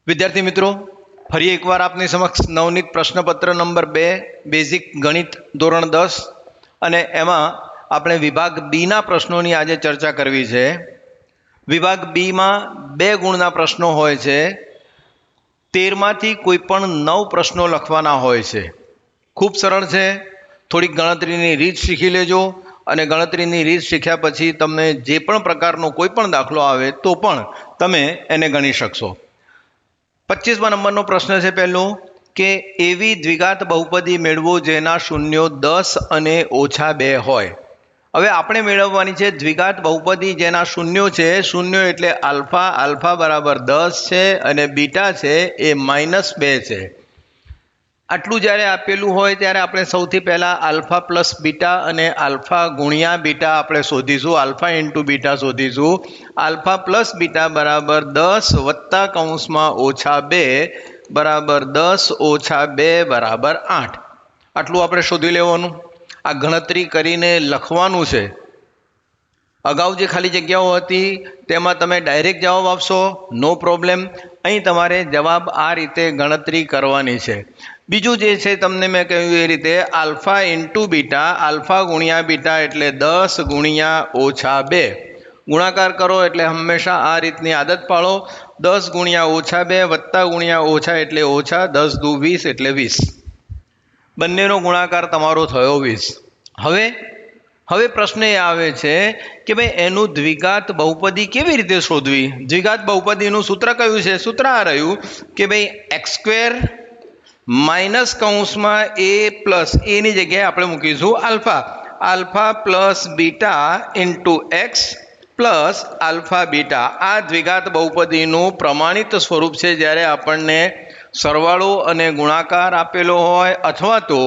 વિદ્યાર્થી મિત્રો, ફરી એકવાર આપની સમક્ષ નવનીત પ્રશ્નપત્ર નંબર 2 બેઝિક ગણિત ધોરણ 10 અને એમાં આપણે વિભાગ બી ના પ્રશ્નોની આજે ચર્ચા કરવી છે. વિભાગ બી માં 2 ગુણના પ્રશ્નો હોય છે. 13 માંથી કોઈ પણ 9 પ્રશ્નો લખવાના હોય છે. ખૂબ સરળ છે. થોડીક ગણતરીની રીત શીખી લેજો અને ગણતરીની રીત શીખ્યા પછી તમને જે પણ પ્રકારનો કોઈ પણ દાખલો આવે તો પણ તમે એને ગણી શકશો. 25મા નંબરનો પ્રશ્ન છે પહેલો કે એવી દ્વિઘાત બહુપદી મેળવો જેના શૂન્યો 10 અને -2 હોય. હવે આપણે મેળવવાની છે દ્વિઘાત બહુપદી જેના શૂન્યો છે. શૂન્યો એટલે આલ્ફા, આલ્ફા બરાબર 10 છે અને બીટા છે એ -2 છે. આટલું જ્યારે આપેલું હોય ત્યારે આપણે સૌથી પહેલાં આલ્ફા પ્લસ બીટા અને આલ્ફા ગુણ્યા બીટા આપણે શોધીશું. આલ્ફા ઇન્ટુ બીટા શોધીશું. આલ્ફા પ્લસ બીટા બરાબર 10 વત્તા કૌંસમાં -2 બરાબર 10 - 2 બરાબર 8. આટલું આપણે શોધી લેવાનું. આ ગણતરી કરીને લખવાનું છે. અગાઉ જે ખાલી જગ્યાઓ હતી તેમાં તમે ડાયરેક્ટ જવાબ આપશો, નો પ્રોબ્લેમ. અહીં તમારે જવાબ આ રીતે ગણતરી કરવાની છે. બીજું જે છે તમને મેં કહ્યું એ રીતે આલ્ફા ઇન્ટુ બીટા, આલ્ફા ગુણ્યા બીટા એટલે 10 ગુણ્યા -2. ગુણાકાર કરો એટલે હંમેશા આ રીતની આદત પાડો. 10 ગુણ્યા -2 વત્તા ગુણ્યા ઓછા એટલે ઓછા, 10 દુ 20 એટલે 20. બંનેનો ગુણાકાર તમારો થયો 20. હવે પ્રશ્ન એ આવે છે કે ભાઈ એનું દ્વિઘાત બહુપદી કેવી રીતે શોધવી. દ્વિઘાત બહુપદીનું સૂત્ર કયું છે? સૂત્ર આ રહ્યું કે ભાઈ x² માઇનસ કૌંસમાં a પ્લસ એની જગ્યાએ આપણે મૂકીશું alpha. Alpha plus beta into x plus alpha beta. આ દ્વિઘાત બહુપદીનું પ્રમાણિત સ્વરૂપ છે. જ્યારે આપણને સરવાળો અને ગુણાકાર આપેલો હોય અથવા તો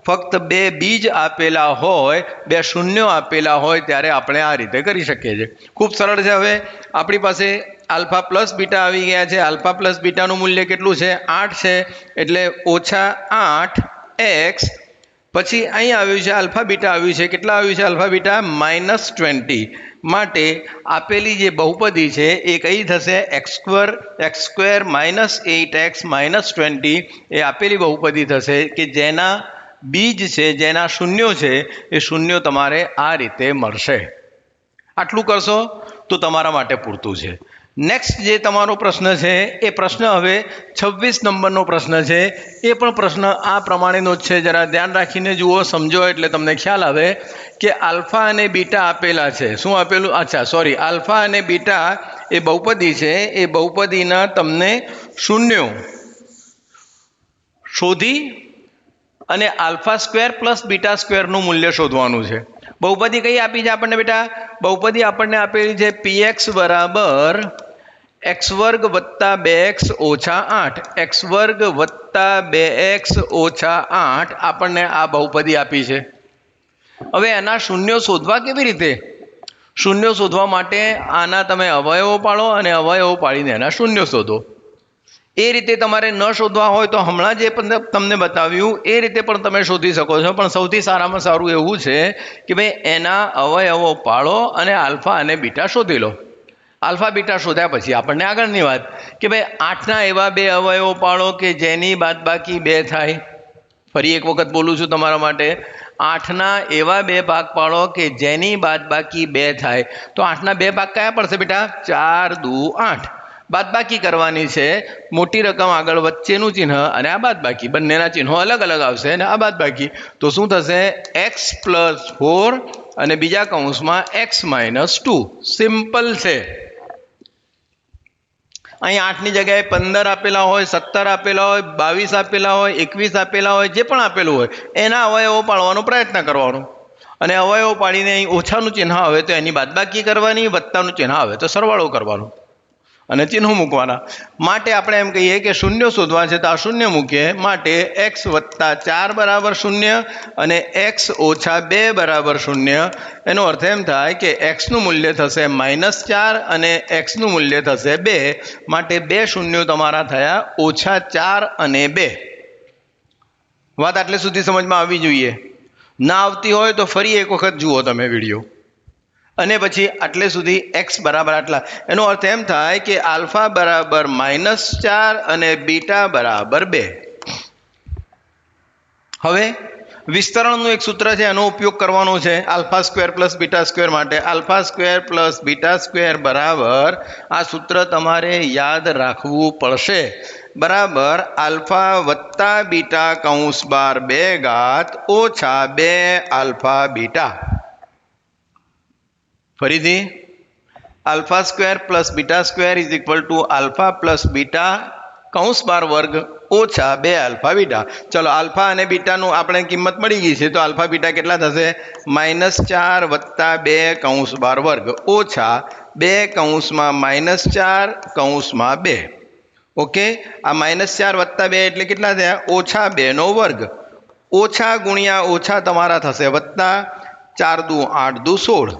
ફક્ત 2 બીજ આપેલા હોય, 2 શૂન્યો આપેલા હોય ત્યારે આપણે આ રીતે કરી શકીએ છીએ. ખૂબ સરળ છે. હવે આપણી પાસે આલ્ફા પ્લસ બીટા આવી ગયા છે. આલ્ફા પ્લસ બીટાનું મૂલ્ય કેટલું છે? 8 છે. એટલે -8x. પછી અહીં આવ્યું છે આલ્ફા બીટા આવ્યું છે. કેટલા આવ્યું છે આલ્ફા બીટા? -20. માટે આપેલી જે બહુપદી છે એ કઈ થશે? x² -8x -20 એ આપેલી બહુપદી થશે કે જેના બીજ છે, જેના શૂન્યો છે એ શૂન્યો તમારે આ રીતે મળશે. આટલું કરશો તો તમારા માટે પૂરતું છે. નેક્સ્ટ જે તમારો પ્રશ્ન છે એ પ્રશ્ન હવે 26 નંબરનો પ્રશ્ન છે. એ પણ પ્રશ્ન આ પ્રમાણેનો જ છે. જરા ધ્યાન રાખીને જુઓ, સમજો એટલે તમને ખ્યાલ આવે કે આલ્ફા અને બીટા આપેલા છે. શું આપેલું? આલ્ફા અને બીટા એ બહુપદી છે. એ બહુપદીના તમને શૂન્યો શોધી અને આલ્ફા સ્ક્વેર પ્લસ બીટા સ્ક્વેરનું મૂલ્ય શોધવાનું છે. બહુપદી કઈ આપી છે આપણને બેટા? બહુપદી આપણને આપેલી છે px બરાબર x² વત્તા 2x ઓછા 8. x² વત્તા 2x ઓછા 8 આપણને આ બહુપદી આપી છે. હવે એના શૂન્યો શોધવા કેવી રીતે? શૂન્યો શોધવા માટે આના તમે અવયવો પાડો અને અવયવો પાડીને એના શૂન્યો શોધો. એ રીતે તમારે ન શોધવા હોય તો હમણાં જે તમને બતાવ્યું એ રીતે પણ તમે શોધી શકો છો. પણ સૌથી સારામાં સારું એવું છે કે ભાઈ એના અવયવો પાડો અને આલ્ફા અને બીટા શોધી લો. આલ્ફા બીટા શોધ્યા પછી આપણને આગળની વાત કે ભાઈ 8ના એવા 2 અવયવો પાડો કે જેની બાદબાકી 2 થાય. ફરી એક વખત બોલું છું તમારા માટે. 8ના એવા 2 ભાગ પાડો કે જેની બાદબાકી 2 થાય. તો 8ના 2 ભાગ કયા પડશે બેટા? 4 દુ 8. બાદબાકી કરવાની છે. મોટી રકમ આગળ વચ્ચેનું ચિહ્ન અને આ બાદબાકી, બંનેના ચિહ્નો અલગ અલગ આવશે અને આ બાદબાકી. તો શું થશે? x + 4 અને બીજા કૌંસમાં x - 2. સિમ્પલ છે. અહીં 8ની જગ્યાએ 15 આપેલા હોય, 17 આપેલા હોય, 22 આપેલા હોય, 21 આપેલા હોય, જે પણ આપેલું હોય એના અવયવો પાડવાનો પ્રયત્ન કરવાનો. અને અવયવો પાડીને અહીં ઓછાનું ચિહ્ન આવે તો એની બાદબાકી કરવાની, વત્તાનું ચિહ્ન આવે તો સરવાળો કરવાનો અને ચિહ્નો મૂકવાના. માટે આપણે એમ કહીએ કે શૂન્યો શોધવા છે તો આ શૂન્ય મૂકીએ. માટે x + 4 બરાબર 0 અને x - 2 બરાબર 0. એનો અર્થ એમ થાય કે xનું મૂલ્ય થશે -4 અને xનું મૂલ્ય થશે 2. માટે 2 શૂન્યો તમારા થયા -4 અને 2. વાત આટલે સુધી સમજમાં આવવી જોઈએ. ના આવતી હોય તો ફરી એક વખત જુઓ તમે વિડીયો. અને પછી આટલે સુધી x બરાબર આટલા, એનો અર્થ એમ થાય કે આલ્ફા બરાબર -4 અને બીટા બરાબર 2. હવે વિસ્તરણનું એક સૂત્ર છે, એનો ઉપયોગ કરવાનો છે alpha square plus beta square માટે. Alpha square plus beta square બરાબર, આ સૂત્ર તમારે યાદ રાખવું પડશે, બરાબર આલ્ફા વત્તા બીટા કૌંસ બાર 2 ઘાત ઓછા 2 આલ્ફા બીટા. ફરીથી alpha square plus beta square is equal to alpha plus beta કૌંસ બાર વર્ગ ઓછા 2 આલ્ફા બીટા. ચલો આલ્ફા અને બીટાનું આપણે કિંમત મળી ગઈ છે, તો આલ્ફા બીટા કેટલા થશે? -4 વત્તા 2 કૌંસ બાર વર્ગ ઓછા 2 કૌંસમાં -4 કૌંસમાં 2. ઓકે, આ -4 વત્તા 2 એટલે કેટલા થયા? ઓછા 2 નો વર્ગ. ઓછા ગુણ્યા ઓછા તમારા થશે વત્તા, 4 દુ 8 દુ 16.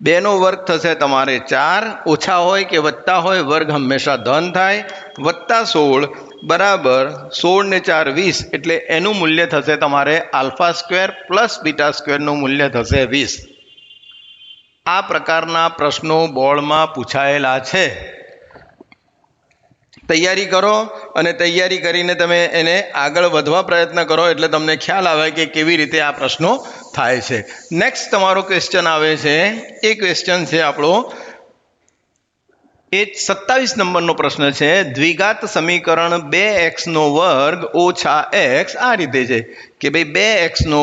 2 નો વર્ગ થશે તમારે 4, ઓછા હોય કે વત્તા હોય વર્ગ હંમેશા ધન થાય. વત્તા 16 બરાબર 16 ને 4 20, એટલે એનું મૂલ્ય થશે તમારે આલ્ફા સ્ક્વેર પ્લસ બીટા સ્ક્વેરનું મૂલ્ય થશે 20. આ પ્રકારના પ્રશ્નો બોર્ડમાં પૂછાયેલા છે. તૈયારી કરો અને તૈયારી કરીને તમે એને આગળ વધવા પ્રયત્ન કરો, એટલે તમને ખ્યાલ આવે કે કેવી રીતે આ પ્રશ્નો થાય છે. નેક્સ્ટ તમારો ક્વેશ્ચન આવે છે, એ ક્વેશ્ચન છે આપણો એ 27 નંબરનો પ્રશ્ન છે. દ્વિઘાત સમીકરણ 2x નો વર્ગ ઓછા x આ રીતે છે કે ભાઈ 2x નો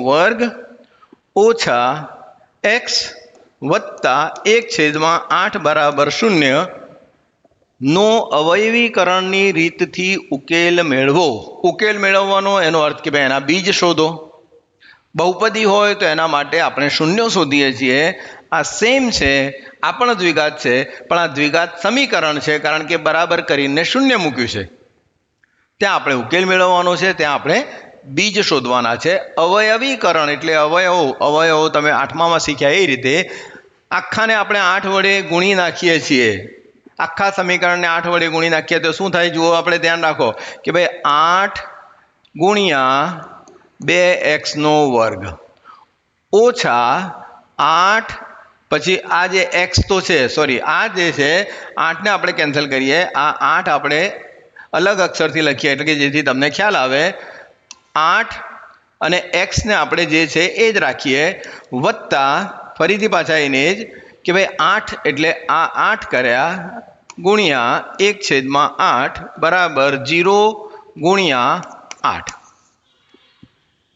વર્ગ ઓછા x વત્તા 1/8 બરાબર 0 નો અવયવીકરણની રીતથી ઉકેલ મેળવો. ઉકેલ મેળવવાનો એનો અર્થ કે ભાઈ એના બીજ શોધો. બહુપદી હોય તો એના માટે આપણે શૂન્યો શોધીએ છીએ. આ સેમ છે, આ પણ દ્વિઘાત છે, પણ આ દ્વિઘાત સમીકરણ છે કારણ કે બરાબર કરીને શૂન્ય મૂક્યું છે. ત્યાં આપણે ઉકેલ મેળવવાનો છે, ત્યાં આપણે બીજ શોધવાના છે. અવયવીકરણ એટલે અવયવો તમે 8મામાં શીખ્યા એ રીતે આખાને આપણે 8 વડે ગુણી નાખીએ છીએ. આખા સમીકરણને 8 વડે ગુણી નાખીએ તો શું થાય? જુઓ, આપણે ધ્યાન રાખો કે ભાઈ 8 ગુણ્યા 2x નો વર્ગ ઓછા 8, પછી આ જે x તો છે, સોરી આ જે છે 8ને આપણે કેન્સલ કરીએ, આ 8 આપણે અલગ અક્ષરથી લખીએ એટલે કે જેથી તમને ખ્યાલ આવે. 8 અને x ને આપણે જે છે એ જ રાખીએ, વત્તા ફરીથી પાછા એને જ કે ભાઈ 8 એટલે આ 8 કર્યા ગુણ્યા 1/8 બરાબર 0 ગુણ્યા 8.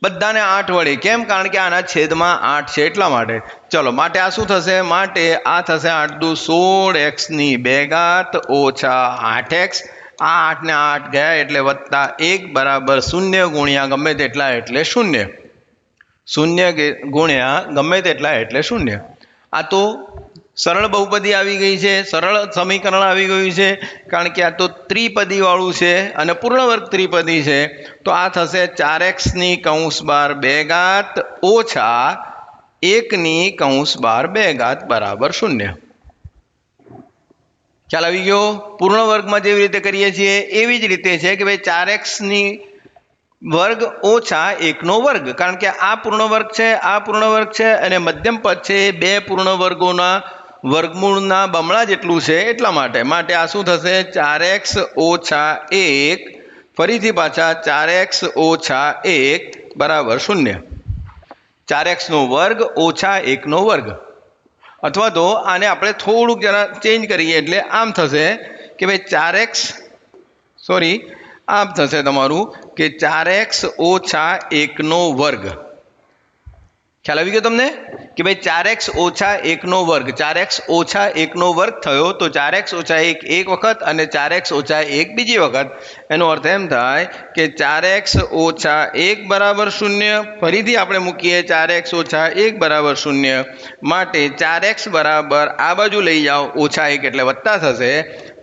બધાને 8 વડે, કેમ? કારણ કે આના છેદમાં 8 છે એટલા માટે. ચલો, માટે આ શું થશે? માટે આ થશે 8 દુ 16x ની 2 ઘાત ઓછા 8x. આ 8 ને 8 ગયા એટલે વત્તા 1 બરાબર 0 ગુણ્યા ગમે તેટલા એટલે 0. 0 ગુણ્યા ગમે તેટલા એટલે 0. આ તો સરળ બહુપદી આવી ગઈ છે, સરળ સમીકરણ આવી ગયું છે, કારણ કે આ તો ત્રિપદી વાળું છે અને પૂર્ણ વર્ગ ત્રિપદી છે. તો આ થશે 4x ની કૌંસ બાર 2 ઘાત ઓછા 1 ની કૌંસ બાર 2 ઘાત બરાબર 0. ખ્યાલ આવી ગયો? પૂર્ણ વર્ગમાં જેવી રીતે કરીએ છીએ એવી જ રીતે છે કે ભાઈ 4x ની વર્ગ ઓછા 1 નો વર્ગ, કારણ કે આ પૂર્ણ વર્ગ છે, આ પૂર્ણ વર્ગ છે અને મધ્યમ પદ છે, બે પૂર્ણ વર્ગોના વર્ગમૂળના બમણા જેટલું છે એટલા માટે આ શું થશે? 4x ઓછા 1, ફરીથી પાછા 4x ઓછા 1 બરાબર 0. 4x નો વર્ગ ઓછા 1 નો વર્ગ, અથવા તો આને આપણે થોડુંક જરા ચેન્જ કરીએ એટલે આમ થશે કે ભાઈ 4x આમ થશે તમારું કે 4x ઓછા 1 નો વર્ગ. ખ્યાલ આવી ગયો તમને કે ભાઈ 4x ઓછા 1 નો વર્ગ, 4x ઓછા 1 નો વર્ગ થયો તો 4x ઓછા 1 એક વખત અને 4x ઓછા 1 બીજી વખત. એનો અર્થ એમ થાય કે 4x ઓછા 1 બરાબર 0. ફરીથી આપણે મૂકીએ 4x ઓછા 1 બરાબર 0. માટે 4x બરાબર આ બાજુ લઈ જાઓ ઓછા 1 એટલે વત્તા થશે,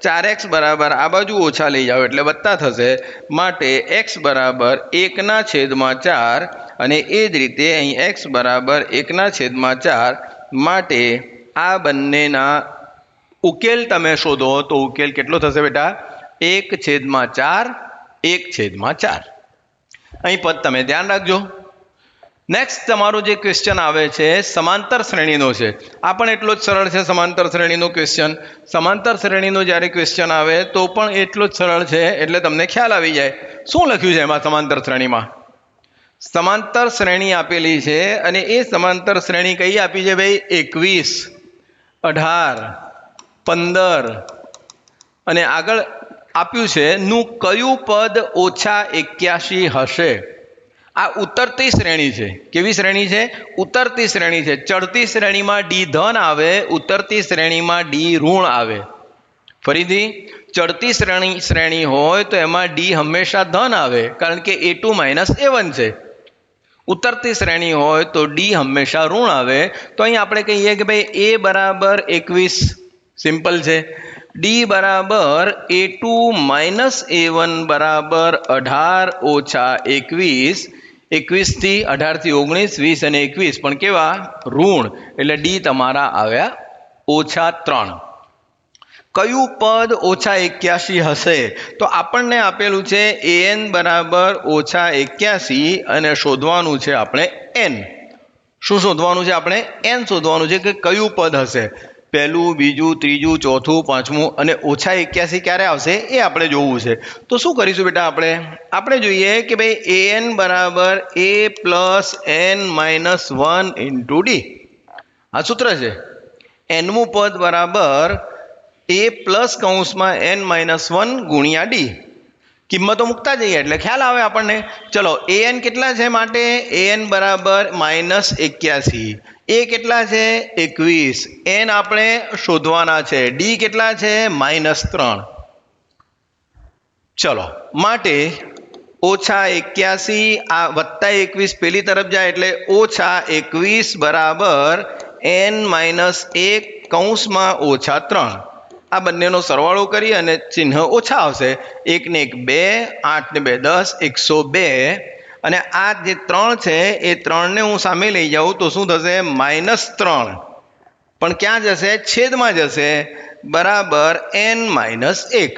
4x બરાબર આ બાજુ ઓછા લઈ જાઓ એટલે વત્તા થશે. માટે x બરાબર 1/4 અને એ જ રીતે અહીં x બરાબર 1/4. માટે આ બંનેના ઉકેલ તમે શોધો તો ઉકેલ કેટલો થશે બેટા? 1/4, 1/4. અહીં પદ તમે ધ્યાન રાખજો. નેક્સ્ટ તમારો જે ક્વેશ્ચન આવે છે સમાંતર શ્રેણીનો છે. આ પણ એટલો જ સરળ છે સમાંતર શ્રેણીનો ક્વેશ્ચન. સમાંતર શ્રેણીનો જ્યારે ક્વેશ્ચન આવે તો પણ એટલો જ સરળ છે, એટલે તમને ખ્યાલ આવી જાય. શું લખ્યું છે એમાં સમાંતર શ્રેણીમાં? સમાંતર શ્રેણી આપેલી છે અને એ સમાંતર શ્રેણી કઈ આપી છે ભાઈ? 21, 18, 15 અને આગળ આપ્યું છે નું કયું પદ -81 હશે? આ ઉતરતી શ્રેણી છે. કેવી શ્રેણી છે? ઉતરતી શ્રેણી છે. ચડતી શ્રેણીમાં ડી ધન આવે, ઉતરતી શ્રેણીમાં ડી ઋણ આવે. ફરીથી, ચડતી શ્રેણી હોય તો એમાં ડી હંમેશા ધન આવે, કારણ કે A2 - A1 છે. ઉતરતી શ્રેણી હોય તો ડી હંમેશા ઋણ આવે. તો અહીં આપણે કહીએ કે ભાઈ A બરાબર 21, સિમ્પલ છે. ડી બરાબર A2 - A1 બરાબર 18 - 21. 21 થી 18 થી 19, 20 અને 21 પણ કેવા? ઋણ. એટલે ડી તમારા આવ્યા -3. કયું પદ -81 હશે? તો આપણને આપેલું છે an બરાબર -81 અને શોધવાનું છે આપણે n. શું શોધવાનું છે આપણે? n શોધવાનું છે કે કયું પદ હશે. પહેલું, બીજું, ત્રીજું, ચોથું, પાંચમું અને -81 ક્યારે આવશે એ આપણે જોવું છે. તો શું કરીશું બેટા? આપણે જોઈએ કે ભાઈ an બરાબર a plus n minus 1 into D. આ સૂત્ર છે. nમું પદ બરાબર a પ્લસ કૌંસમાં n-1 ગુણ્યા ડી. કિંમતો મૂકતા જઈએ એટલે ખ્યાલ આવે આપણને. ચલો, an કેટલા છે? માટે an બરાબર -81. a કેટલા છે? 21. n આપણે શોધવાના છે. ડી કેટલા છે? -3. ચલો, માટે -81 આ +21 પેલી તરફ જાય એટલે -21 બરાબર n-1 કૌંસમાં -3. આ બંનેનો સરવાળો કરી અને ચિહ્ન ઓછા આવશે. 1 ને 1 2, 8 ને 2 10, 102. અને આ જે 3 છે એ 3 ને હું સામે લઈ જાઉં તો શું થશે? -3. પણ ક્યાં જશે? છેદમાં જશે. બરાબર n-1.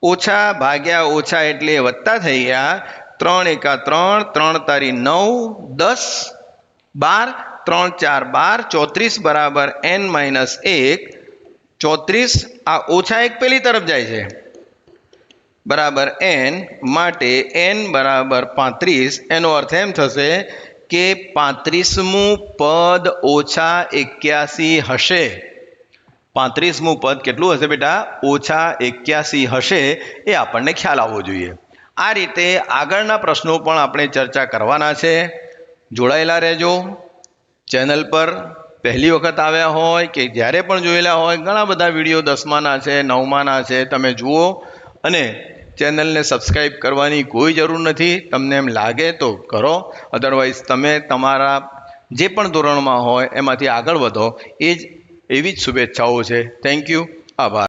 ઓછા ભાગ્યા ઓછા એટલે વત્તા થઈ ગયા. 3 એકા 3, 3 તારી 9, 10, 12, 3 4 12, 34 બરાબર n-1. 34 આ -1 પેલી તરફ જાય છે બરાબર n. માટે n બરાબર 35. એનો અર્થ એમ થશે કે 35મું પદ -81 હશે. 35મું પદ કેટલું હશે બેટા? -81 હશે. એ આપણને ખ્યાલ આવવો જોઈએ. આ રીતે આગળના પ્રશ્નો પણ આપણે ચર્ચા કરવાના છે. જોડાયેલા રહેજો. ચેનલ પર પહેલી વખત આવ્યા હોય કે જ્યારે પણ જોયેલા હોય, ઘણા બધા વિડીયો 10માના છે, 9માના છે, તમે જુઓ. અને ચેનલને સબસ્ક્રાઈબ કરવાની કોઈ જરૂર નથી. તમને એમ લાગે તો કરો, અધરવાઇઝ તમે તમારા જે પણ ધોરણમાં હોય એમાંથી આગળ વધો. એવી જ શુભેચ્છાઓ છે. Thank you. આભાર.